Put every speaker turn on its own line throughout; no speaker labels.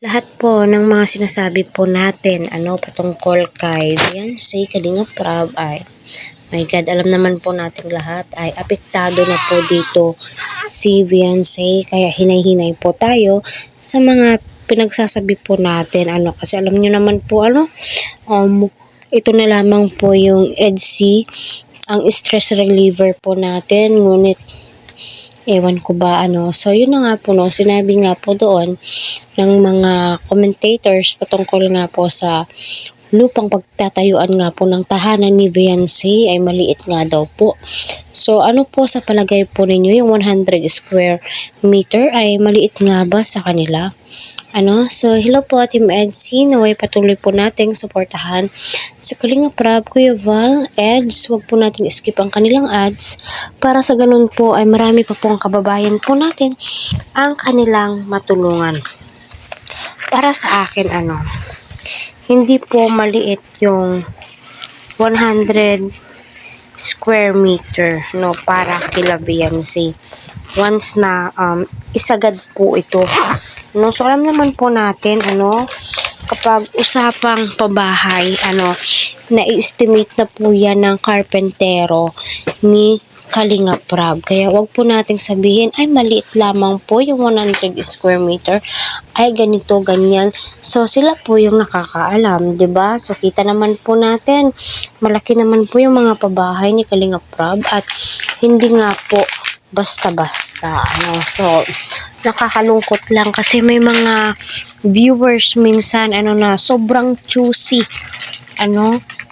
Lahat po ng mga sinasabi po natin patungkol kay Beyonce, Kalingap Rab ay my God, alam naman po nating lahat ay apektado na po dito si Beyonce, kaya hinay-hinay po tayo sa mga pinagsasabi po natin kasi alam niyo naman po ito na lamang po yung EDC, ang stress reliever po natin, ngunit ewan ko ba so yun na nga po sinabi nga po doon ng mga commentators patungkol nga po sa lupang pagtatayuan nga po ng tahanan ni Beyonce ay maliit nga daw po. So ano po sa palagay po ninyo, yung 100 square meter ay maliit nga ba sa kanila? So hello po Team EDC, naway patuloy po nating suportahan sa Kalingap Rab, Kuya Val, Eds, wag po natin skip ang kanilang ads para sa ganun po ay marami pa pong kababayan po natin ang kanilang matulungan. Para sa akin hindi po maliit yung 100 square meter para kila Beyonce. Once na isagad po ito. So alam naman po natin kapag usapang pabahay na-estimate na po yan ng karpentero ni Kalingap Rab. Kaya wag po nating sabihin ay maliit lamang po yung 100 square meter, ay ganito ganyan. So sila po yung nakakaalam, 'di ba? So kita naman po natin malaki naman po yung mga pabahay ni Kalingap Rab at hindi nga po basta-basta so nakakalungkot lang kasi may mga viewers minsan na sobrang choosy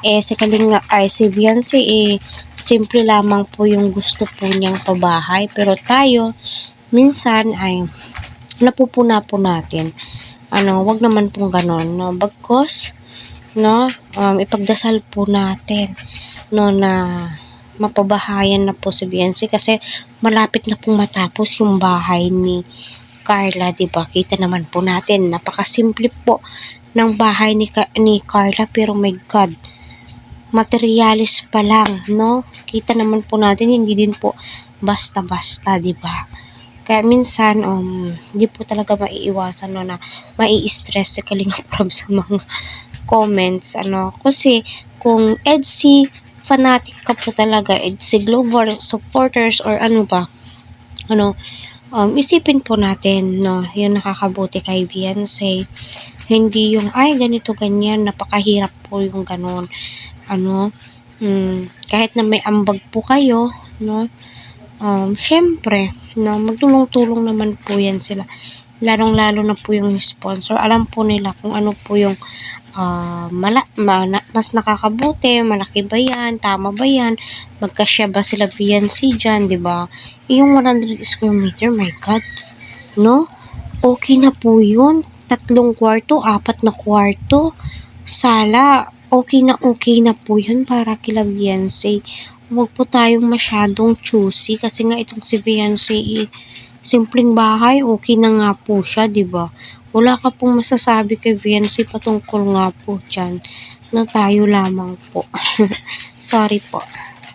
si si Beyonce simple lamang po yung gusto po niyang pabahay, pero tayo minsan ay napupuna po natin wag naman pong ganon bagkos ipagdasal po natin na mapabahayan na po si Beyonce kasi malapit na pong matapos yung bahay ni Carla, diba? Kita naman po natin, napakasimple po ng bahay ni Carla, pero my God, materialis pa lang, Kita naman po natin, hindi din po basta-basta, diba? Kaya minsan, hindi po talaga maiiwasan na mai-stress sa Kalingap Rab sa mga comments, kasi kung EDC fanatic ka po talaga, EDC Global supporters or isipin po natin yung nakakabuti kay Beyonce, hindi yung ay ganito ganyan, napakahirap po yung ganon kahit na may ambag po kayo syempre magtulong-tulong naman po yan sila, lalong-lalo na po yung sponsor, alam po nila kung ano po yung mas nakakabuti, malaki ba yan, tama ba yan, magkasya ba sila Beyonce dyan, diba? Yung 100 square meter, my God, okay na po yun, 3 kwarto, 4 na kwarto, sala, okay na po yun para kila Beyonce. Huwag po tayong masyadong choosy kasi nga itong si Beyonce simpleng bahay, okay na nga po siya, diba? Wala ka pong masasabi kay Beyonce patungkol nga po dyan na tayo lamang po. Sorry po.